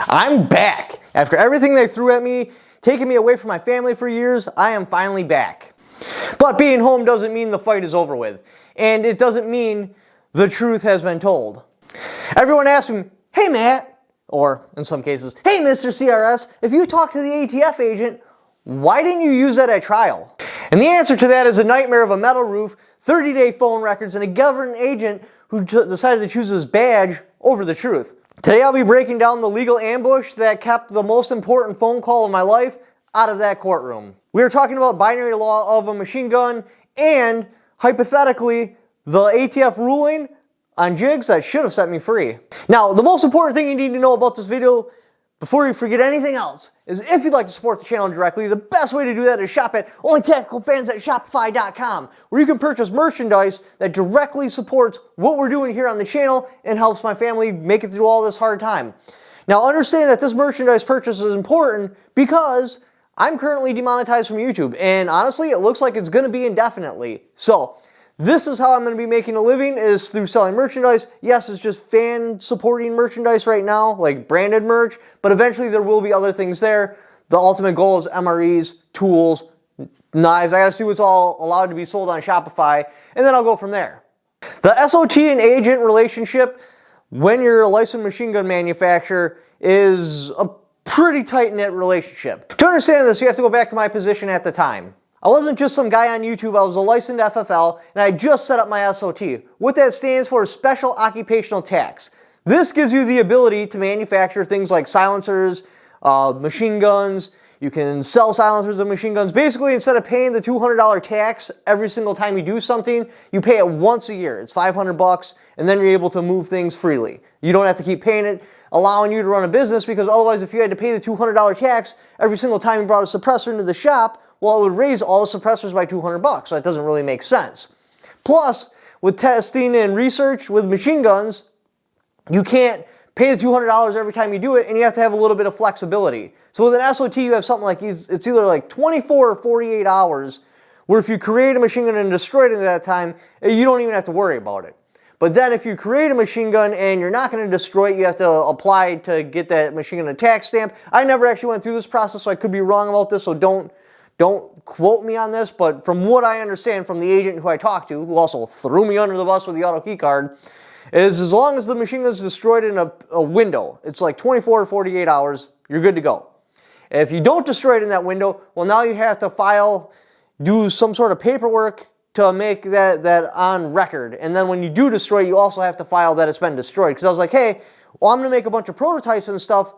I'm back. After everything they threw at me, taking me away from my family for years, I am finally back. But being home doesn't mean the fight is over with. And it doesn't mean the truth has been told. Everyone asks me, hey Matt, or in some cases, hey Mr. CRS, if you talk to the ATF agent, why didn't you use that at trial? And the answer to that is a nightmare of a metal roof, 30-day phone records, and a government agent who decided to choose his badge over the truth. Today I'll be breaking down the legal ambush that kept the most important phone call of my life out of that courtroom. We are talking about binary law of a machine gun and, hypothetically, the ATF ruling on jigs that should have set me free. Now, the most important thing you need to know about this video before you forget anything else is if you'd like to support the channel directly, the best way to do that is shop at onlytacticalfans.shopify.com, where you can purchase merchandise that directly supports what we're doing here on the channel and helps my family make it through all this hard time. Now, understand that this merchandise purchase is important because I'm currently demonetized from YouTube, and honestly, it looks like it's going to be indefinitely. So, this is how I'm going to be making a living, is through selling merchandise. Yes, it's just fan-supporting merchandise right now, like branded merch, but eventually there will be other things there. The ultimate goal is MREs, tools, knives. I got to see what's all allowed to be sold on Shopify, and then I'll go from there. The SOT and agent relationship, when you're a licensed machine gun manufacturer, is a pretty tight-knit relationship. To understand this, you have to go back to my position at the time. I wasn't just some guy on YouTube, I was a licensed FFL, and I just set up my SOT. What that stands for is Special Occupational Tax. This gives you the ability to manufacture things like silencers, machine guns. You can sell silencers and machine guns. Basically, instead of paying the $200 tax every single time you do something, you pay it once a year. It's $500, and then you're able to move things freely. You don't have to keep paying it, allowing you to run a business, because otherwise if you had to pay the $200 tax every single time you brought a suppressor into the shop, well, it would raise all the suppressors by $200, so that doesn't really make sense. Plus, with testing and research with machine guns, you can't pay the $200 every time you do it, and you have to have a little bit of flexibility. So with an SOT, you have something like, it's either like 24 or 48 hours, where if you create a machine gun and destroy it at that time, you don't even have to worry about it. But then if you create a machine gun and you're not going to destroy it, you have to apply to get that machine gun a tax stamp. I never actually went through this process, so I could be wrong about this, so don't quote me on this, but from what I understand from the agent who I talked to, who also threw me under the bus with the auto key card, is as long as the machine gun is destroyed in a window, it's like 24 or 48 hours, you're good to go. If you don't destroy it in that window, well, now you have to do some sort of paperwork to make that on record. And then when you do destroy it, you also have to file that it's been destroyed. Because I was like, hey, well, I'm going to make a bunch of prototypes and stuff.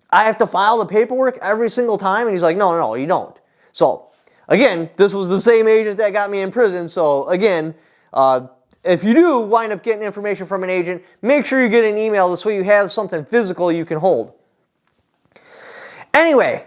I have to file the paperwork every single time? And he's like, no, you don't. So, again, this was the same agent that got me in prison. So, again, if you do wind up getting information from an agent, make sure you get an email. This way you have something physical you can hold. Anyway,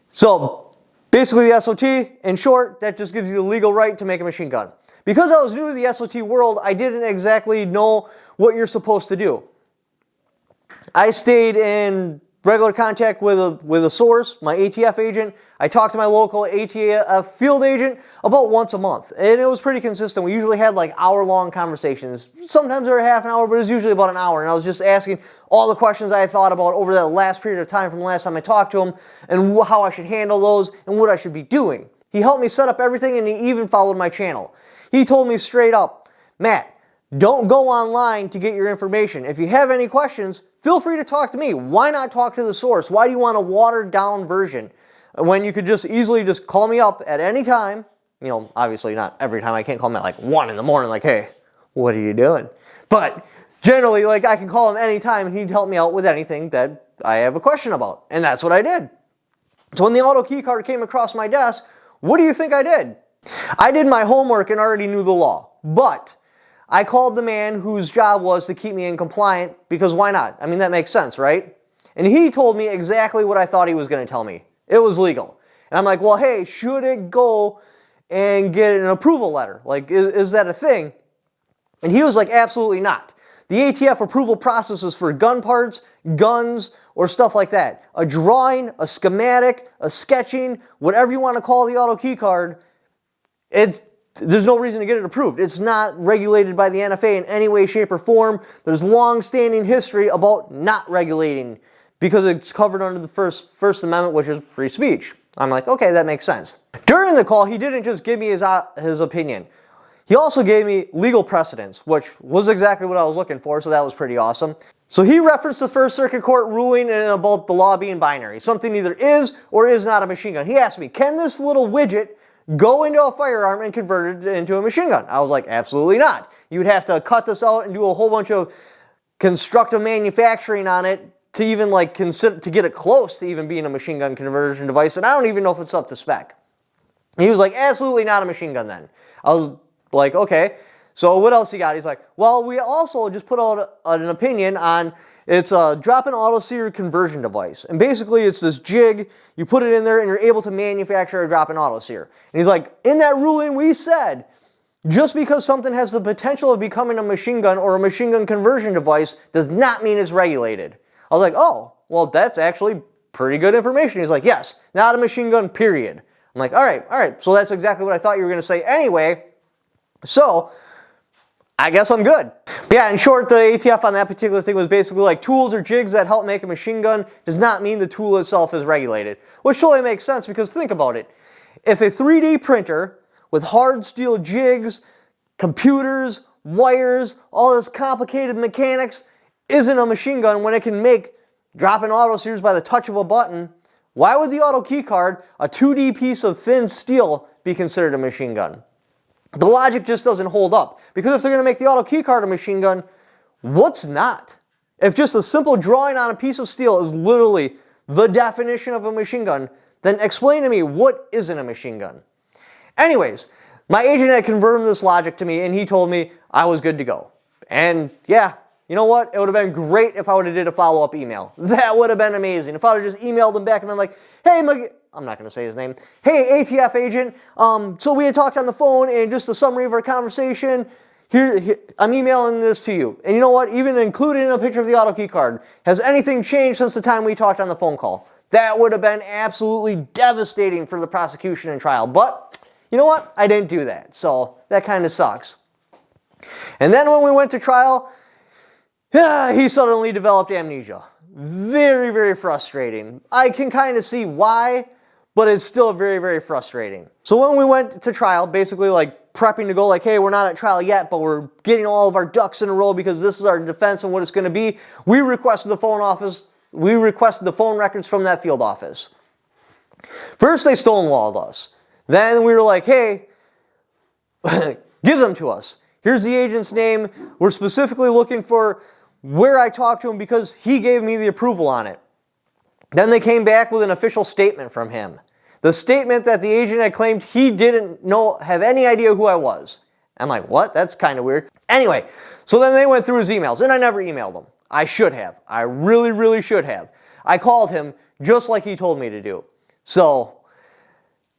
so basically the SOT, in short, that just gives you the legal right to make a machine gun. Because I was new to the SOT world, I didn't exactly know what you're supposed to do. I stayed in regular contact with a source, my ATF agent. I talked to my local ATF field agent about once a month, and it was pretty consistent. We usually had like hour-long conversations. Sometimes they were half an hour, but it was usually about an hour, and I was just asking all the questions I had thought about over that last period of time from the last time I talked to him, and how I should handle those, and what I should be doing. He helped me set up everything, and he even followed my channel. He told me straight up, Matt, don't go online to get your information. If you have any questions, feel free to talk to me. Why not talk to the source? Why do you want a watered-down version when you could just easily just call me up at any time? You know, obviously not every time. I can't call him at like 1 in the morning like, hey, what are you doing? But generally, like, I can call him anytime and he'd help me out with anything that I have a question about. And that's what I did. So when the auto key card came across my desk, what do you think I did? I did my homework and already knew the law. But I called the man whose job was to keep me in compliant, because why not? I mean, that makes sense, right? And he told me exactly what I thought he was going to tell me. It was legal. And I'm like, well, hey, should it go and get an approval letter? Like, is that a thing? And he was like, absolutely not. The ATF approval process is for gun parts, guns, or stuff like that. A drawing, a schematic, a sketching, whatever you want to call the auto key card, there's no reason to get it approved. It's not regulated by the NFA in any way, shape, or form. There's long-standing history about not regulating because it's covered under the First Amendment, which is free speech. I'm like, okay, that makes sense. During the call, he didn't just give me his opinion. He also gave me legal precedents, which was exactly what I was looking for, so that was pretty awesome. So he referenced the First Circuit Court ruling about the law being binary. Something either is or is not a machine gun. He asked me, can this little widget go into a firearm and convert it into a machine gun? I was like, absolutely not. You would have to cut this out and do a whole bunch of constructive manufacturing on it to even like consider, to get it close to even being a machine gun conversion device, and I don't even know if it's up to spec. He was like, absolutely not a machine gun then. I was like, okay, so what else you got? He's like, well, we also just put out an opinion on, it's a drop-in auto-sear conversion device. And basically it's this jig, you put it in there and you're able to manufacture a drop-in auto-sear. And he's like, in that ruling we said, just because something has the potential of becoming a machine gun or a machine gun conversion device does not mean it's regulated. I was like, oh, well, that's actually pretty good information. He's like, yes, not a machine gun, period. I'm like, all right, so that's exactly what I thought you were going to say anyway. So I guess I'm good. But yeah, in short, the ATF on that particular thing was basically like tools or jigs that help make a machine gun does not mean the tool itself is regulated. Which totally makes sense because think about it. If a 3D printer with hard steel jigs, computers, wires, all this complicated mechanics isn't a machine gun when it can make drop-in auto-sears by the touch of a button, why would the auto key card, a 2D piece of thin steel, be considered a machine gun? The logic just doesn't hold up. Because if they're going to make the auto key card a machine gun, what's not? If just a simple drawing on a piece of steel is literally the definition of a machine gun, then explain to me what isn't a machine gun. Anyways, my agent had confirmed this logic to me and he told me I was good to go. And yeah, you know what? It would have been great if I would have did a follow-up email. That would have been amazing. If I would have just emailed him back and been like, hey, I'm not going to say his name. Hey, ATF agent, so we had talked on the phone and just a summary of our conversation. Here, I'm emailing this to you. And you know what? Even included in a picture of the auto key card. Has anything changed since the time we talked on the phone call? That would have been absolutely devastating for the prosecution and trial. But you know what? I didn't do that. So that kind of sucks. And then when we went to trial, he suddenly developed amnesia. Very, very frustrating. I can kind of see why, but it's still very, very frustrating. So when we went to trial, basically like prepping to go like, hey, we're not at trial yet, but we're getting all of our ducks in a row because this is our defense and what it's going to be, we requested the phone records from that field office. First, they stonewalled us. Then we were like, hey, give them to us. Here's the agent's name. We're specifically looking for where I talked to him because he gave me the approval on it. Then they came back with an official statement from him. The statement that the agent had claimed he didn't have any idea who I was. I'm like, what? That's kind of weird. Anyway, so then they went through his emails, and I never emailed him. I should have. I really, really should have. I called him just like he told me to do. So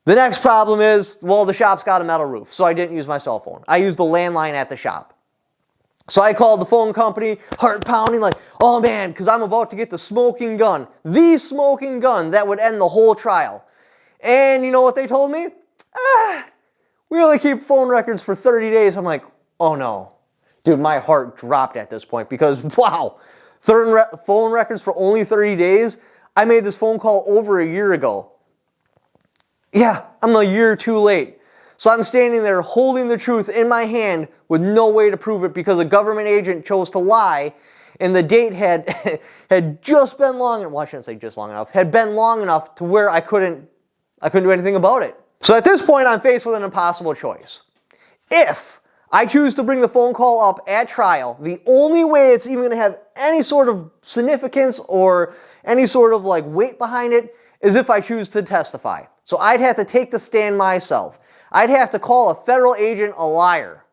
the next problem is, well, the shop's got a metal roof, so I didn't use my cell phone. I used the landline at the shop. So I called the phone company, heart pounding like, oh man, because I'm about to get the smoking gun that would end the whole trial. And you know what they told me? We only keep phone records for 30 days. I'm like, oh no. Dude, my heart dropped at this point because, wow, phone records for only 30 days? I made this phone call over a year ago. Yeah, I'm a year too late. So I'm standing there holding the truth in my hand with no way to prove it because a government agent chose to lie and the date had just been long enough, well I shouldn't say just long enough, had been long enough to where I couldn't do anything about it. So at this point I'm faced with an impossible choice. If I choose to bring the phone call up at trial, the only way it's even going to have any sort of significance or any sort of like weight behind it is if I choose to testify. So I'd have to take the stand myself. I'd have to call a federal agent a liar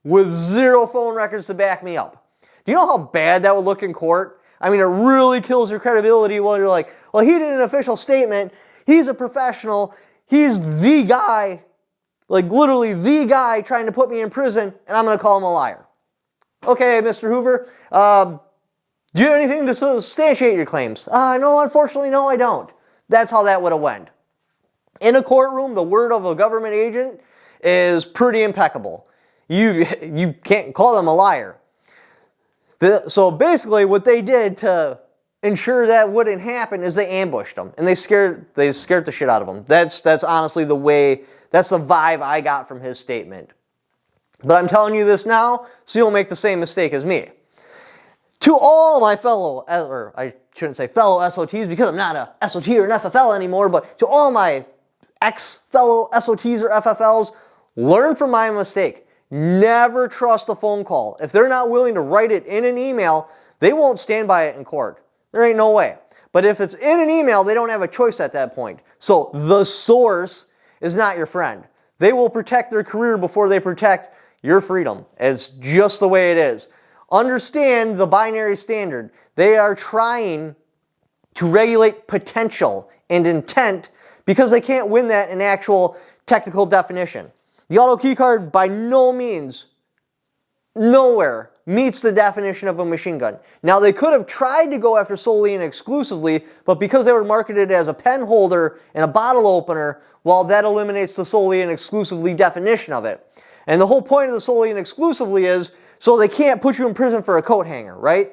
with zero phone records to back me up. Do you know how bad that would look in court? I mean, it really kills your credibility when you're like, well, he did an official statement. He's a professional. He's the guy, like literally the guy trying to put me in prison, and I'm going to call him a liar. Okay, Mr. Hoover, do you have anything to substantiate your claims? No, unfortunately, no, I don't. That's how that would have went. In a courtroom, the word of a government agent is pretty impeccable. You can't call them a liar. So basically what they did to ensure that wouldn't happen is they ambushed them and they scared the shit out of them. That's honestly the way, that's the vibe I got from his statement. But I'm telling you this now so you'll make the same mistake as me. To all my fellow, or I shouldn't say fellow SOTs because I'm not a SOT or an FFL anymore, but to all my ex-fellow SOTs or FFLs, learn from my mistake. Never trust a phone call. If they're not willing to write it in an email, they won't stand by it in court. There ain't no way. But if it's in an email, they don't have a choice at that point. So the source is not your friend. They will protect their career before they protect your freedom. It's just the way it is. Understand the binary standard. They are trying to regulate potential and intent because they can't win that in actual technical definition. The auto key card by no means, nowhere meets the definition of a machine gun. Now they could have tried to go after solely and exclusively, but because they were marketed as a pen holder and a bottle opener, well, that eliminates the solely and exclusively definition of it. And the whole point of the solely and exclusively is so they can't put you in prison for a coat hanger, right?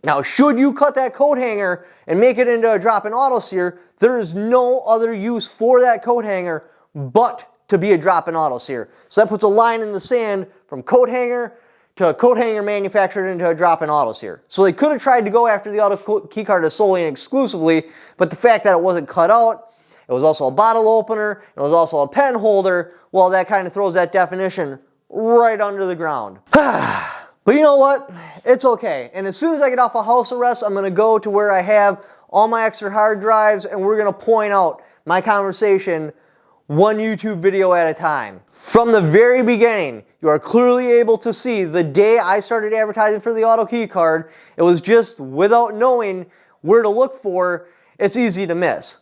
Now, should you cut that coat hanger and make it into a drop-in auto sear, there is no other use for that coat hanger but to be a drop-in auto sear. So that puts a line in the sand from coat hanger to a coat hanger manufactured into a drop-in auto sear. So they could have tried to go after the auto key card as solely and exclusively, but the fact that it wasn't cut out, it was also a bottle opener, it was also a pen holder, well, that kind of throws that definition right under the ground. But you know what? It's okay. And as soon as I get off of house arrest, I'm going to go to where I have all my extra hard drives and we're going to point out my conversation one YouTube video at a time. From the very beginning, you are clearly able to see the day I started advertising for the auto key card, it was just without knowing where to look for, it's easy to miss.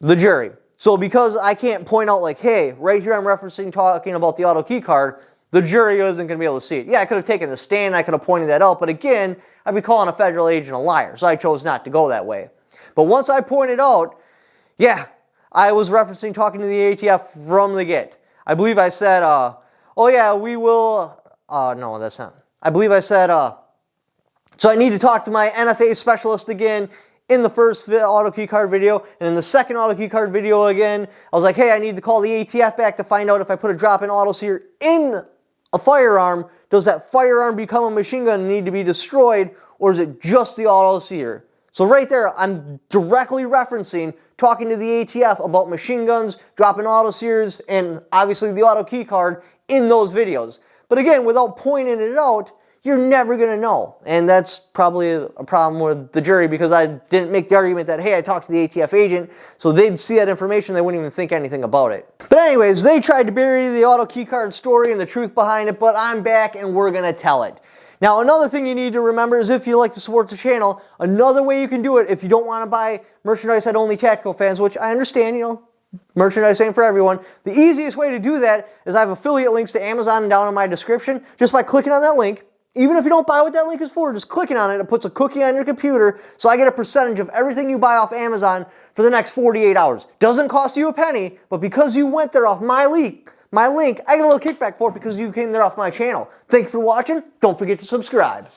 The jury. So because I can't point out like, hey, right here I'm referencing talking about the auto key card, the jury isn't going to be able to see it. Yeah, I could have taken the stand, I could have pointed that out, but again, I'd be calling a federal agent a liar, so I chose not to go that way. But once I pointed out, yeah, I was referencing talking to the ATF from the get. I believe I said, oh yeah, we will, no, that's not. I believe I said, so I need to talk to my NFA specialist again in the first auto key card video, and in the second auto key card video again, I was like, hey, I need to call the ATF back to find out if I put a drop-in auto sear in a firearm, does that firearm become a machine gun and need to be destroyed, or is it just the auto sear? So right there, I'm directly referencing talking to the ATF about machine guns, drop-in auto sears, and obviously the auto key card in those videos. But again, without pointing it out, you're never going to know. And that's probably a problem with the jury because I didn't make the argument that, hey, I talked to the ATF agent, so they'd see that information, they wouldn't even think anything about it. But anyways, they tried to bury the auto key card story and the truth behind it, but I'm back and we're going to tell it. Now, another thing you need to remember is if you like to support the channel, another way you can do it if you don't want to buy merchandise at Only Tactical Fans, which I understand, you know, merchandise ain't for everyone. The easiest way to do that is I have affiliate links to Amazon and down in my description. Just by clicking on that link, even if you don't buy what that link is for, just clicking on it, it puts a cookie on your computer, so I get a percentage of everything you buy off Amazon for the next 48 hours. Doesn't cost you a penny, but because you went there off my link, I get a little kickback for it because you came there off my channel. Thank you for watching. Don't forget to subscribe.